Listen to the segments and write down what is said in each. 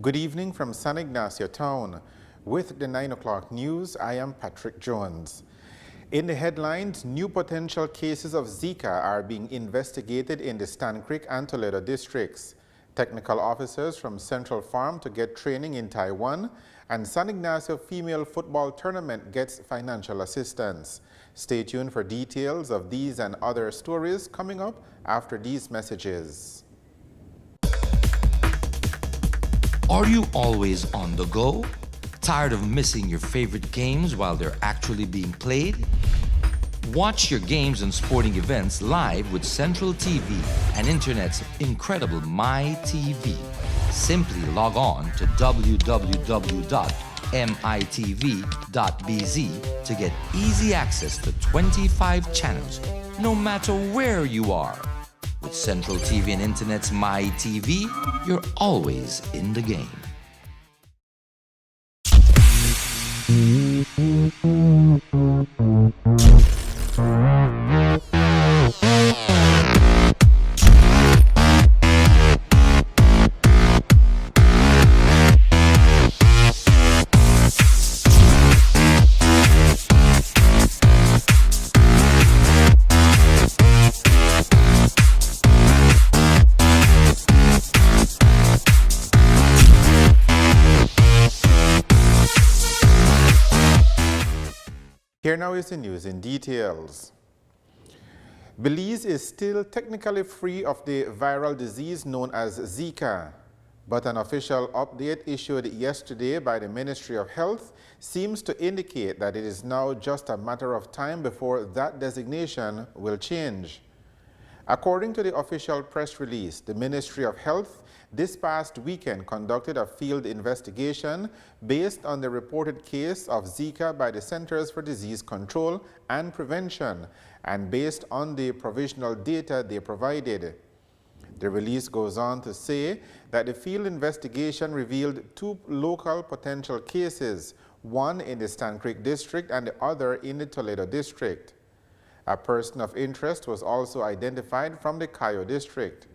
Good evening from San Ignacio Town. With the 9 o'clock news, I am Patrick Jones. In the headlines, new potential cases of Zika are being investigated in the Stan Creek and Toledo districts. Technical officers from Central Farm to get training in Taiwan, and San Ignacio female football tournament gets financial assistance. Stay tuned for details of these and other stories coming up after these messages. Are you always on the go? Tired of missing your favorite games while they're actually being played? Watch your games and sporting events live with Central TV and Internet's incredible MyTV. Simply log on to www.mitv.bz to get easy access to 25 channels, no matter where you are. With Central TV and Internet's MyTV, you're always in the game. Here now is the news in details. Belize is still technically free of the viral disease known as Zika, but an official update issued yesterday by the Ministry of Health seems to indicate that it is now just a matter of time before that designation will change. According to the official press release, the Ministry of Health this past weekend conducted a field investigation based on the reported case of Zika by the Centers for Disease Control and Prevention and based on the provisional data they provided. The release goes on to say that the field investigation revealed 2 local potential cases, one in the Stan Creek district and the other in the Toledo district. A person of interest was also identified from the Cayo district.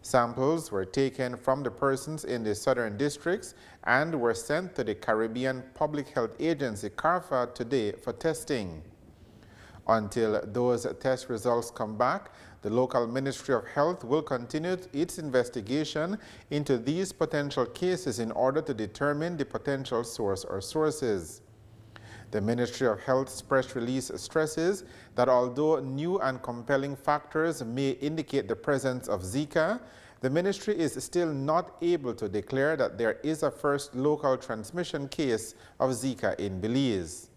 Samples were taken from the persons in the southern districts and were sent to the Caribbean Public Health Agency, CARPHA, today for testing. Until those test results come back, the local Ministry of Health will continue its investigation into these potential cases in order to determine the potential source or sources. The Ministry of Health's press release stresses that although new and compelling factors may indicate the presence of Zika, the ministry is still not able to declare that there is a first local transmission case of Zika in Belize.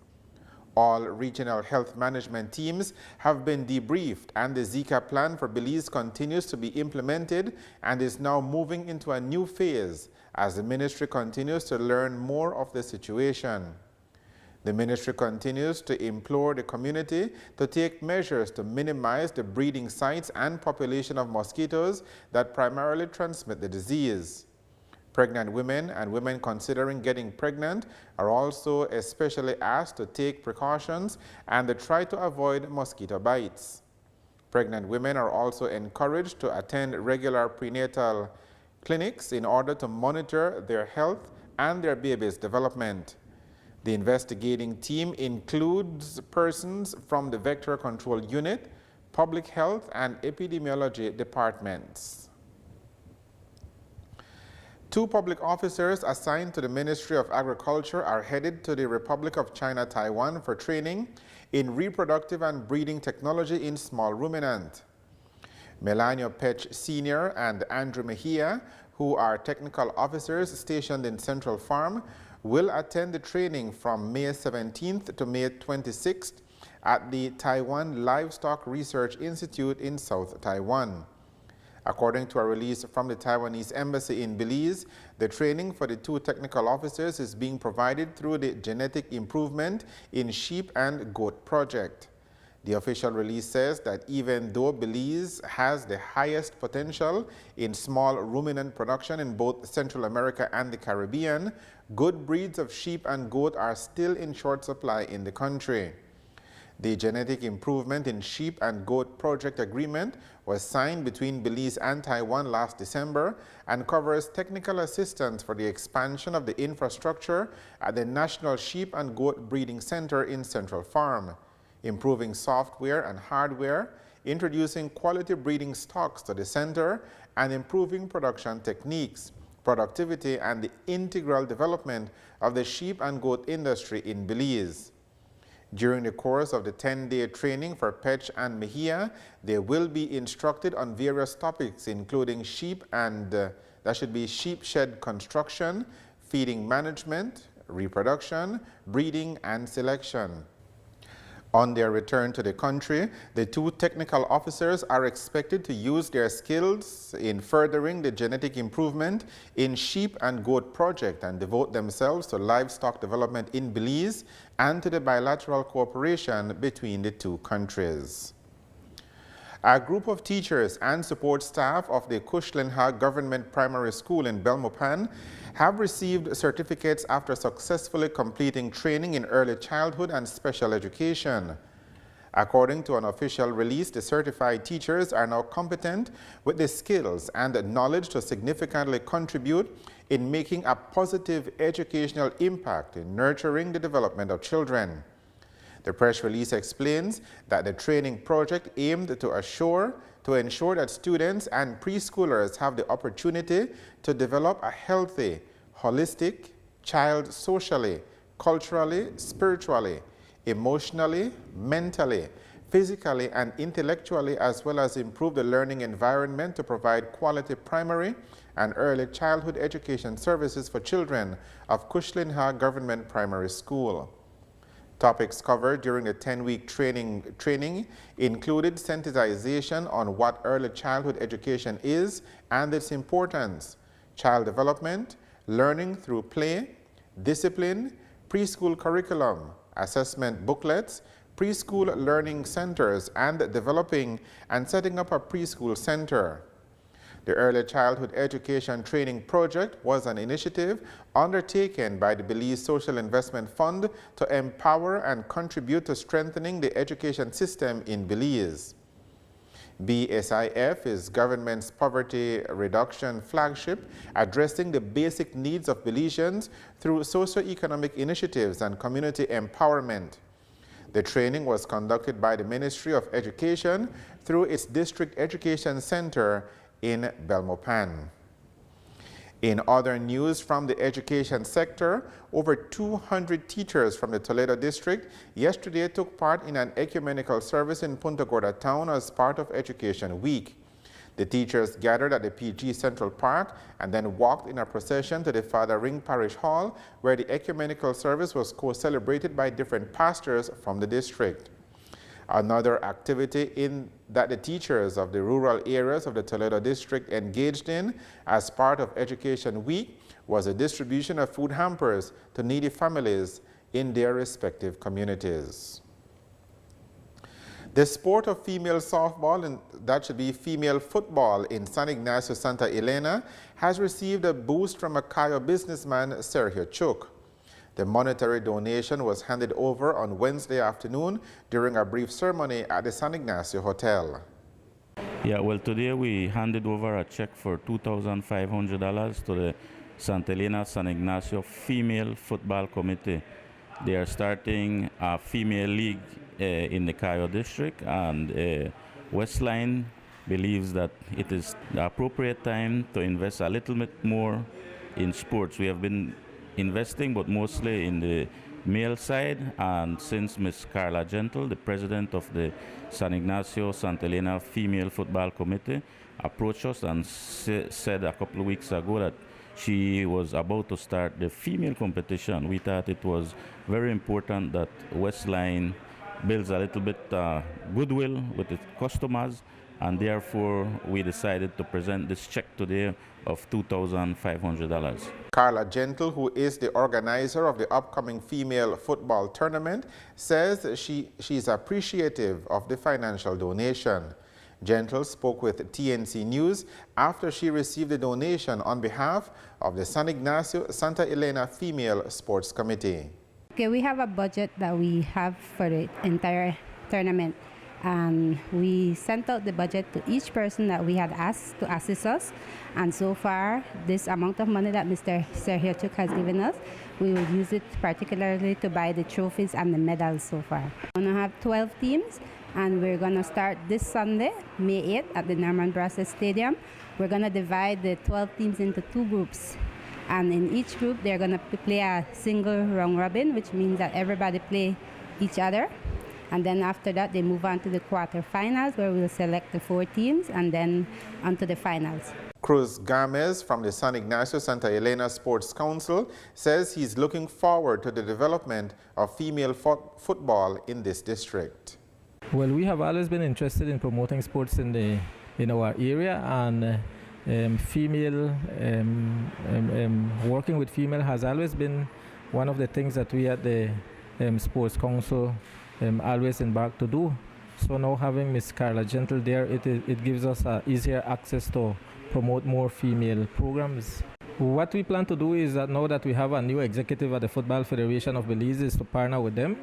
All regional health management teams have been debriefed and the Zika plan for Belize continues to be implemented and is now moving into a new phase as the ministry continues to learn more of the situation. The ministry continues to implore the community to take measures to minimize the breeding sites and population of mosquitoes that primarily transmit the disease. Pregnant women and women considering getting pregnant are also especially asked to take precautions and to try to avoid mosquito bites. Pregnant women are also encouraged to attend regular prenatal clinics in order to monitor their health and their baby's development. The investigating team includes persons from the Vector Control Unit, Public Health, and Epidemiology departments. 2 public officers assigned to the Ministry of Agriculture are headed to the Republic of China, Taiwan for training in reproductive and breeding technology in small ruminant. Melanio Pech Sr. and Andrew Mejia, who are technical officers stationed in Central Farm, will attend the training from May 17th to May 26th at the Taiwan Livestock Research Institute in South Taiwan. According to a release from the Taiwanese Embassy in Belize, the training for the 2 technical officers is being provided through the Genetic Improvement in Sheep and Goat Project. The official release says that even though Belize has the highest potential in small ruminant production in both Central America and the Caribbean, good breeds of sheep and goat are still in short supply in the country. The Genetic Improvement in Sheep and Goat Project Agreement was signed between Belize and Taiwan last December and covers technical assistance for the expansion of the infrastructure at the National Sheep and Goat Breeding Center in Central Farm, improving software and hardware, introducing quality breeding stocks to the center, and improving production techniques, productivity, and the integral development of the sheep and goat industry in Belize. During the course of the 10-day training for Pech and Mejia, they will be instructed on various topics, including sheep and sheep shed construction, feeding management, reproduction, breeding, and selection. On their return to the country, the two technical officers are expected to use their skills in furthering the genetic improvement in sheep and goat project and devote themselves to livestock development in Belize and to the bilateral cooperation between the two countries. A group of teachers and support staff of the Kushlinha Government Primary School in Belmopan have received certificates after successfully completing training in early childhood and special education. According to an official release, the certified teachers are now competent with the skills and knowledge to significantly contribute in making a positive educational impact in nurturing the development of children. The press release explains that the training project aimed to ensure that students and preschoolers have the opportunity to develop a healthy, holistic child socially, culturally, spiritually, emotionally, mentally, physically, and intellectually, as well as improve the learning environment to provide quality primary and early childhood education services for children of Kushlinha Government Primary School. Topics covered during the 10-week training included sensitization on what early childhood education is and its importance, child development, learning through play, discipline, preschool curriculum, assessment booklets, preschool learning centers, and developing and setting up a preschool center. The Early Childhood Education Training Project was an initiative undertaken by the Belize Social Investment Fund to empower and contribute to strengthening the education system in Belize. BSIF is government's poverty reduction flagship, addressing the basic needs of Belizeans through socio-economic initiatives and community empowerment. The training was conducted by the Ministry of Education through its District Education Center in Belmopan. In other news from the education sector, over 200 teachers from the Toledo district yesterday took part in an ecumenical service in Punta Gorda town as part of Education Week. The teachers gathered at the PG Central Park and then walked in a procession to the Father Ring Parish Hall, where the ecumenical service was co-celebrated by different pastors from the district. Another activity that the teachers of the rural areas of the Toledo district engaged in as part of Education Week was a distribution of food hampers to needy families in their respective communities. The sport of female softball, and that should be female football, in San Ignacio, Santa Elena, has received a boost from a Cayo businessman, Sergio Chuk. The monetary donation was handed over on Wednesday afternoon during a brief ceremony at the San Ignacio Hotel. Yeah, well, today we handed over a check for $2,500 to the Santa Elena San Ignacio Female Football Committee. They are starting a female league in the Cayo district, and Westline believes that it is the appropriate time to invest a little bit more in sports. We have been investing, but mostly in the male side, and since Ms. Carla Gentle, the president of the San Ignacio Santa Elena Female Football Committee, approached us and said a couple of weeks ago that she was about to start the female competition. We thought it was very important that Westline builds a little bit goodwill with its customers, and therefore we decided to present this check today of $2,500. Carla Gentle, who is the organizer of the upcoming female football tournament, says she's appreciative of the financial donation. Gentle spoke with TNC News after she received the donation on behalf of the San Ignacio Santa Elena Female Sports Committee. Okay, we have a budget that we have for the entire tournament. And we sent out the budget to each person that we had asked to assist us. And so far, this amount of money that Mr. Sergio Chuk has given us, we will use it particularly to buy the trophies and the medals so far. We're going to have 12 teams, and we're going to start this Sunday, May 8th, at the Norman Brasses Stadium. We're going to divide the 12 teams into 2 groups. And in each group, they're going to play a single round robin, which means that everybody play each other. And then after that, they move on to the quarterfinals, where we'll select the 4 teams, and then onto the finals. Cruz Gomez from the San Ignacio Santa Elena Sports Council says he's looking forward to the development of female football in this district. Well, we have always been interested in promoting sports in our area, and working with female has always been one of the things that we at the Sports Council always embark to do. So now having Miss Carla Gentle there, it gives us easier access to promote more female programs. What we plan to do is that now that we have a new executive at the Football Federation of Belize, is to partner with them,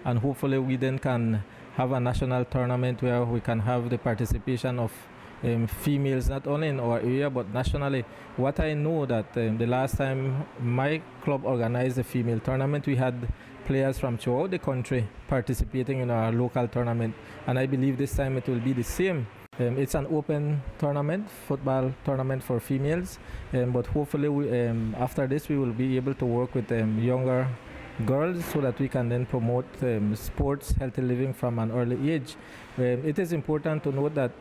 and hopefully we then can have a national tournament where we can have the participation of females, not only in our area but nationally. What I know that the last time my club organized a female tournament, we had players from throughout the country participating in our local tournament, and I believe this time it will be the same. It's an open tournament, football tournament for females, but hopefully after this we will be able to work with younger girls so that we can then promote sports, healthy living from an early age. It is important to note that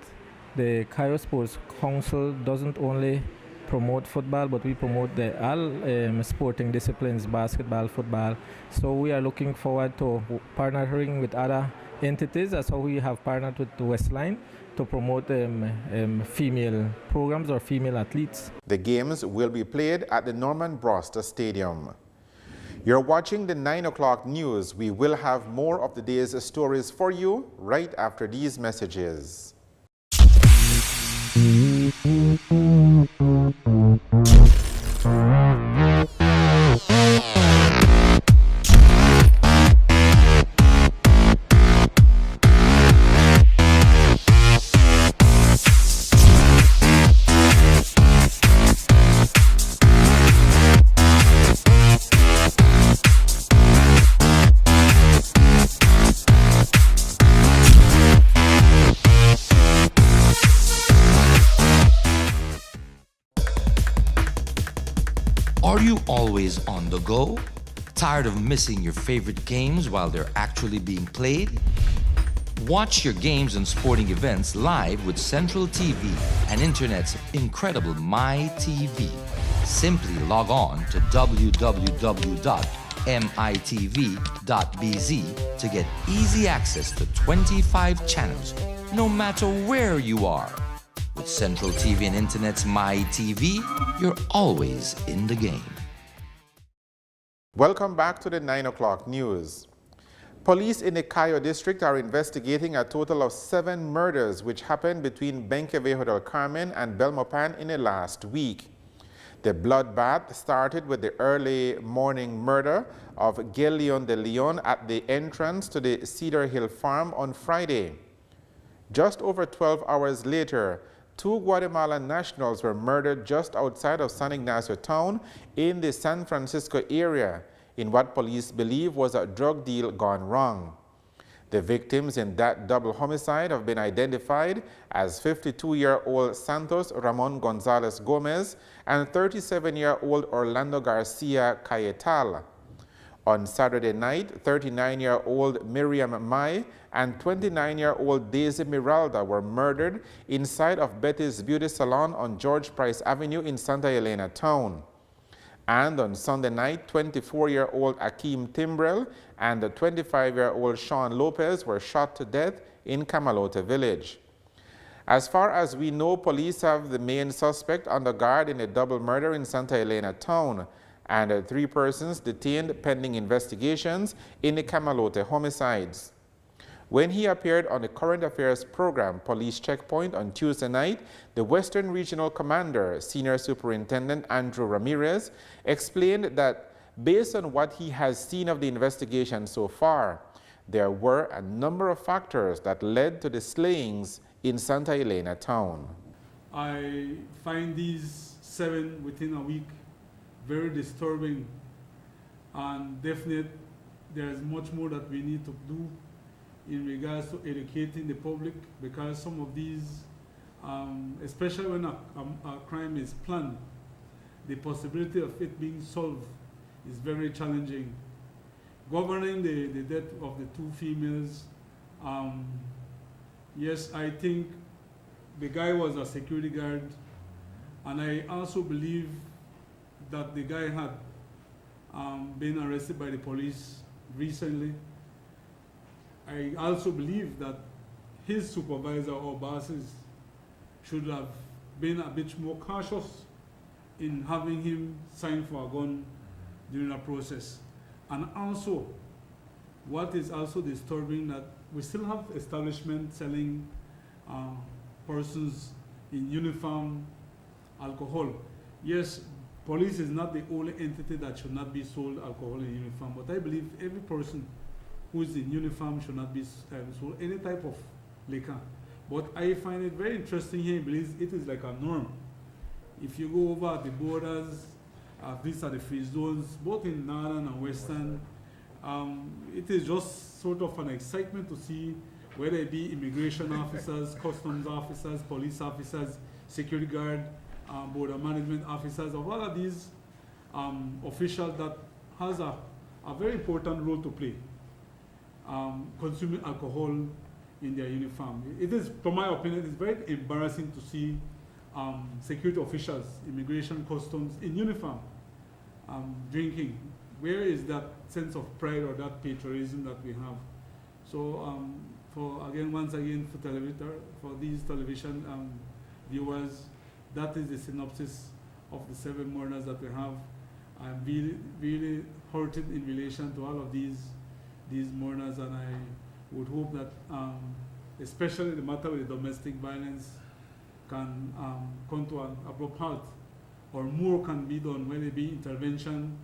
the Cayo Sports Council doesn't only promote football, but we promote all sporting disciplines, basketball, football. So we are looking forward to partnering with other entities. That's how we have partnered with the Westline to promote female programs or female athletes. The games will be played at the Norman Broster Stadium. You're watching the 9 o'clock news. We will have more of the day's stories for you right after these messages. Are you always on the go? Tired of missing your favorite games while they're actually being played? Watch your games and sporting events live with Central TV and Internet's incredible MyTV. Simply log on to www.mitv.bz to get easy access to 25 channels, no matter where you are. With Central TV and Internet's MyTV, you're always in the game. Welcome back to the 9 o'clock news. Police in the Cayo district are investigating a total of 7 murders which happened between Benquevejo del Carmen and Belmopan in the last week. The bloodbath started with the early morning murder of Gail Leon de Leon at the entrance to the Cedar Hill farm on Friday. Just over 12 hours later, 2 Guatemalan nationals were murdered just outside of San Ignacio town in the San Francisco area in what police believe was a drug deal gone wrong. The victims in that double homicide have been identified as 52-year-old Santos Ramon Gonzalez Gomez and 37-year-old Orlando Garcia Cayetal. On Saturday night, 39-year-old Miriam Mai and 29-year-old Daisy Miralda were murdered inside of Betty's Beauty Salon on George Price Avenue in Santa Elena town. And on Sunday night, 24-year-old Akeem Timbrell and the 25-year-old Sean Lopez were shot to death in Camalote village. As far as we know, police have the main suspect under guard in a double murder in Santa Elena town, and 3 persons detained pending investigations in the Camalote homicides. When he appeared on the Current Affairs program Police Checkpoint on Tuesday night, the Western Regional Commander, Senior Superintendent Andrew Ramirez, explained that based on what he has seen of the investigation so far, there were a number of factors that led to the slayings in Santa Elena town. I find these 7 within a week very disturbing, and definitely there is much more that we need to do in regards to educating the public, because some of these, especially when a crime is planned, the possibility of it being solved is very challenging. Governing the death of the 2 females, yes, I think the guy was a security guard, and I also believe that the guy had been arrested by the police recently. I also believe that his supervisor or bosses should have been a bit more cautious in having him sign for a gun during the process. And also, what is also disturbing, that we still have establishments selling persons in uniform alcohol. Yes, police is not the only entity that should not be sold alcohol in uniform, but I believe every person who is in uniform should not be sold any type of liquor. But I find it very interesting here in Belize, it is like a norm. If you go over the borders, these are the free zones, both in Northern and Western, it is just sort of an excitement to see whether it be immigration officers, customs officers, police officers, security guard, border management officers, of all of these officials that has a very important role to play, consuming alcohol in their uniform. It is, from my opinion, it's very embarrassing to see security officials, immigration, customs in uniform drinking. Where is that sense of pride or that patriotism that we have? So once again, for these television viewers, that is the synopsis of the 7 murders that we have. I'm really, really hurted in relation to all of these murders, and I would hope that, especially the matter with the domestic violence, can come to an abrupt halt, or more can be done, whether it be intervention,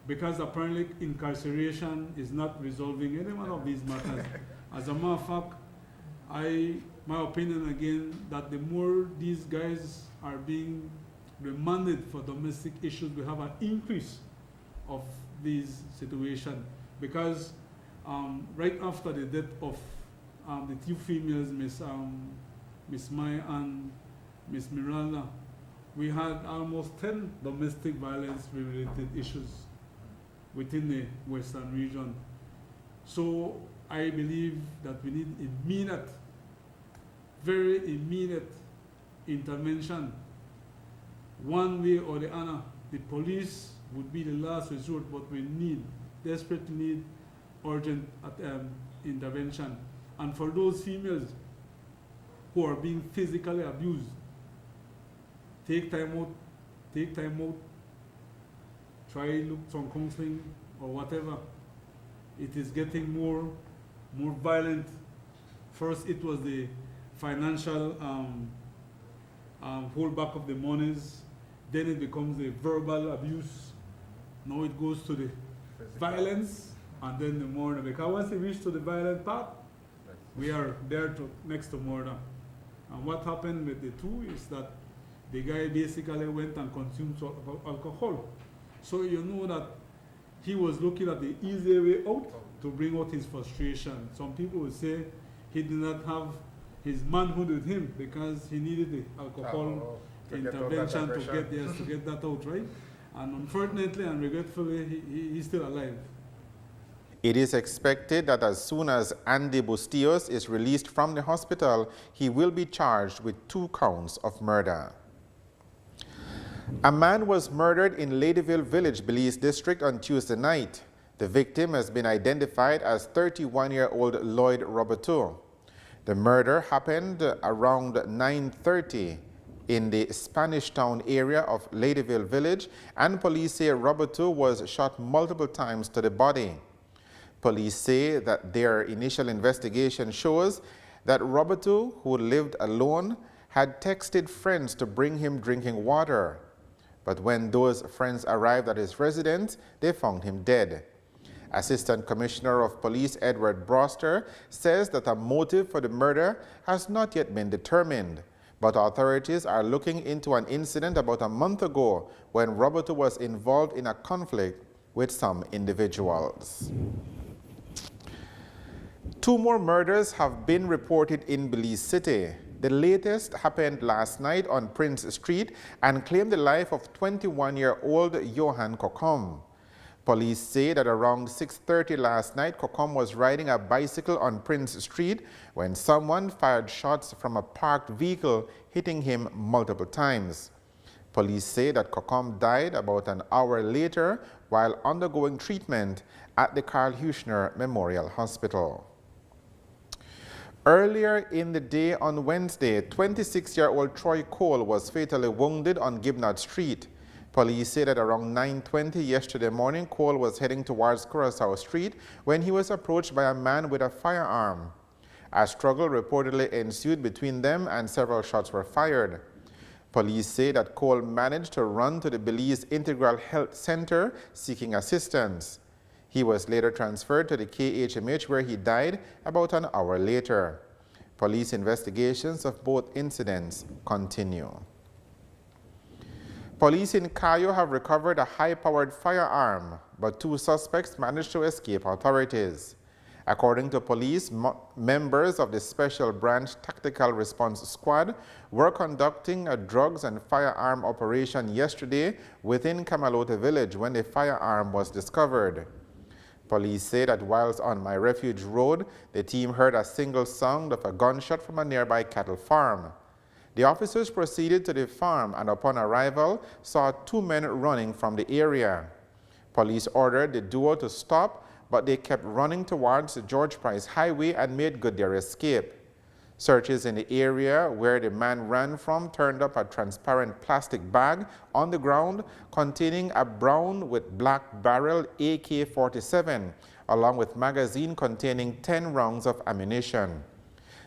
because apparently incarceration is not resolving any one of these matters. As a matter of fact, my opinion again, that the more these guys are being remanded for domestic issues, we have an increase of these situations. Because right after the death of the 2 females, Miss Mai and Miss Miranda, we had almost 10 domestic violence related issues within the Western region. So I believe that we need immediate, very immediate intervention. One way or the other, the police would be the last resort, but we desperately need urgent intervention. And for those females who are being physically abused, take time out, try look some counseling or whatever. It is getting more violent. First it was the financial holdback of the monies, then it becomes the verbal abuse, now it goes to the violence, and then the murder. Because once it reaches to the violent part, we are there next to murder. And what happened with the 2 is that the guy basically went and consumed alcohol. So you know that he was looking at the easy way out to bring out his frustration. Some people would say he did not have his manhood with him because he needed the alcohol intervention to get that out, right? And unfortunately and regretfully, he's still alive. It is expected that as soon as Andy Bustillos is released from the hospital, he will be charged with 2 counts of murder. A man was murdered in Ladyville Village, Belize District on Tuesday night. The victim has been identified as 31-year-old Lloyd Roberto. The murder happened around 9:30 in the Spanish Town area of Ladyville Village, and police say Roberto was shot multiple times to the body. Police say that their initial investigation shows that Roberto, who lived alone, had texted friends to bring him drinking water. But when those friends arrived at his residence, they found him dead. Assistant Commissioner of Police Edward Broster says that a motive for the murder has not yet been determined, but authorities are looking into an incident about a month ago when Roberto was involved in a conflict with some individuals. 2 more murders have been reported in Belize City. The latest happened last night on Prince Street and claimed the life of 21-year-old Johan Kokom. Police say that around 6:30 last night, Kokom was riding a bicycle on Prince Street when someone fired shots from a parked vehicle, hitting him multiple times. Police say that Kokom died about an hour later while undergoing treatment at the Carl Huchner Memorial Hospital. Earlier in the day on Wednesday, 26-year-old Troy Cole was fatally wounded on Gibnut Street. Police say that around 9:20 yesterday morning, Cole was heading towards Curacao Street when he was approached by a man with a firearm. A struggle reportedly ensued between them and several shots were fired. Police say that Cole managed to run to the Belize Integral Health Center seeking assistance. He was later transferred to the KHMH where he died about an hour later. Police investigations of both incidents continue. Police in Cayo have recovered a high-powered firearm, but 2 suspects managed to escape authorities. According to police, members of the Special Branch Tactical Response Squad were conducting a drugs and firearm operation yesterday within Camalota Village when the firearm was discovered. Police say that whilst on My Refuge Road, the team heard a single sound of a gunshot from a nearby cattle farm. The officers proceeded to the farm and upon arrival saw 2 men running from the area. Police ordered the duo to stop, but they kept running towards the George Price Highway and made good their escape. Searches in the area where the man ran from turned up a transparent plastic bag on the ground containing a brown with black barrel AK-47, along with magazine containing 10 rounds of ammunition.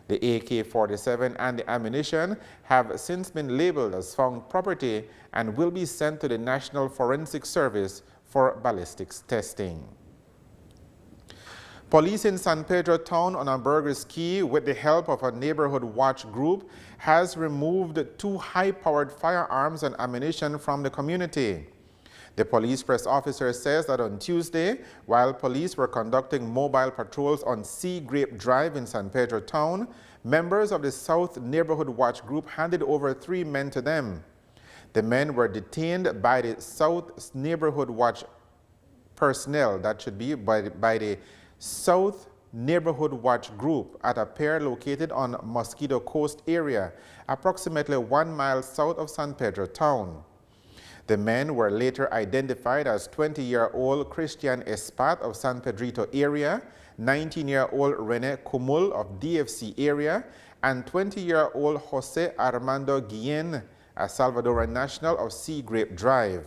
The AK-47 and the ammunition have since been labeled as found property and will be sent to the National Forensic Service for ballistics testing. Police in San Pedro Town on Ambergris Key, with the help of a neighborhood watch group, has removed 2 high-powered firearms and ammunition from the community. The police press officer says that on Tuesday, while police were conducting mobile patrols on Sea Grape Drive in San Pedro Town, members of the South Neighborhood Watch Group handed over 3 men to them. The men were detained by the South Neighborhood Watch personnel, that should be by the South Neighborhood Watch Group at a pier located on Mosquito Coast area, approximately 1 mile south of San Pedro Town. The men were later identified as 20-year-old Christian Espat of San Pedrito area, 19-year-old Rene Kumul of DFC area, and 20-year-old Jose Armando Guillen, a Salvadoran national of Sea Grape Drive.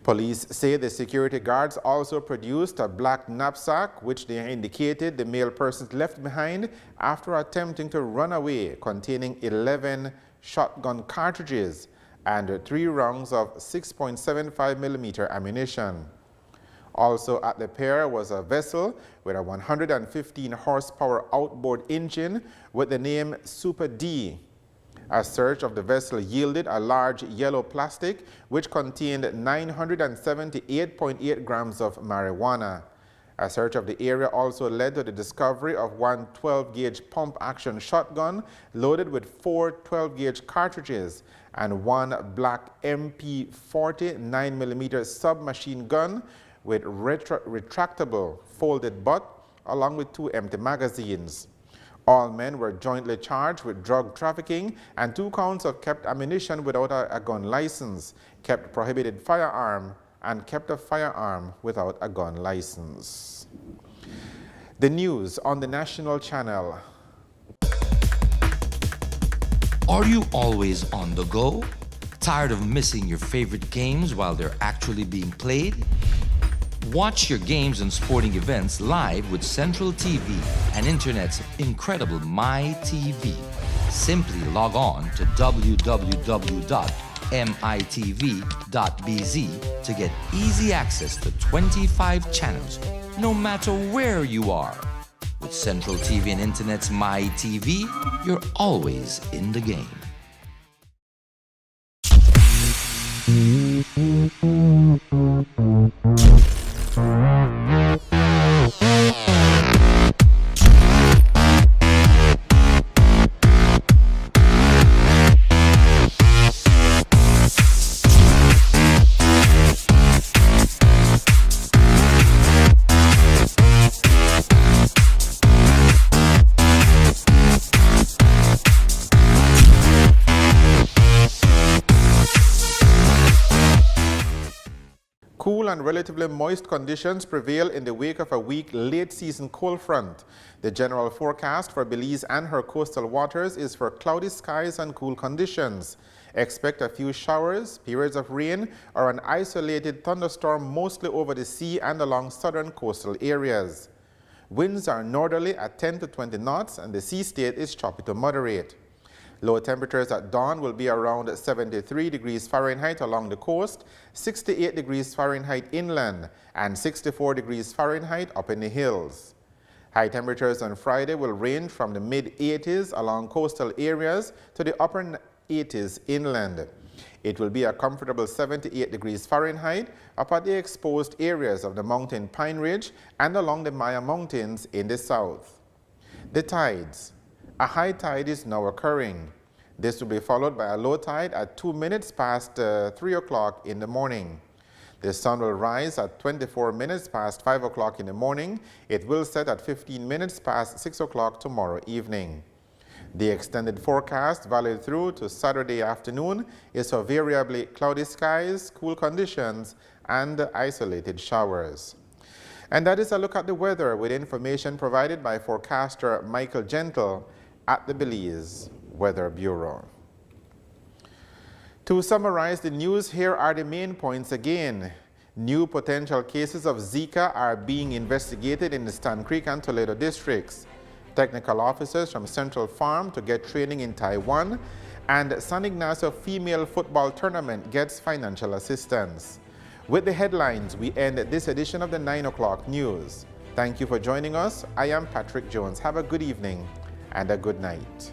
Police say the security guards also produced a black knapsack, which they indicated the male persons left behind after attempting to run away, containing 11 shotgun cartridges and 3 rounds of 6.75mm ammunition. Also at the pier was a vessel with a 115 horsepower outboard engine with the name Super D. A search of the vessel yielded a large yellow plastic which contained 978.8 grams of marijuana. A search of the area also led to the discovery of 1 12-gauge pump-action shotgun loaded with 4 12-gauge cartridges and 1 black MP40 9mm submachine gun with retractable folded butt along with 2 empty magazines. All men were jointly charged with drug trafficking and 2 counts of kept ammunition without a gun license, kept prohibited firearm, and kept a firearm without a gun license. The news on the national channel. Are you always on the go? Tired of missing your favorite games while they're actually being played? Watch your games and sporting events live with Central TV and Internet's incredible My TV. Simply log on to www.mytv.com mitv.bz to get easy access to 25 channels, no matter where you are. With Central TV and Internet's MyTV, you're always in the game. Cool and relatively moist conditions prevail in the wake of a weak late-season cold front. The general forecast for Belize and her coastal waters is for cloudy skies and cool conditions. Expect a few showers, periods of rain, or an isolated thunderstorm mostly over the sea and along southern coastal areas. Winds are northerly at 10 to 20 knots, and the sea state is choppy to moderate. Low temperatures at dawn will be around 73 degrees Fahrenheit along the coast, 68 degrees Fahrenheit inland, and 64 degrees Fahrenheit up in the hills. High temperatures on Friday will range from the mid-80s along coastal areas to the upper 80s inland. It will be a comfortable 78 degrees Fahrenheit up at the exposed areas of the mountain Pine Ridge and along the Maya Mountains in the south. The tides. A high tide is now occurring. This will be followed by a low tide at 2 minutes past 3 o'clock in the morning. The sun will rise at 24 minutes past 5 o'clock in the morning. It will set at 15 minutes past 6 o'clock tomorrow evening. The extended forecast, valid through to Saturday afternoon, is for variably cloudy skies, cool conditions, and isolated showers. And that is a look at the weather with information provided by forecaster Michael Gentle at the Belize Weather Bureau. To summarize the news, here are the main points again. New potential cases of Zika are being investigated in the Stan Creek and Toledo districts. Technical officers from Central Farm to get training in Taiwan, and San Ignacio Female Football Tournament gets financial assistance. With the headlines, we end this edition of the 9 o'clock news. Thank you for joining us. I am Patrick Jones. Have a good evening and a good night.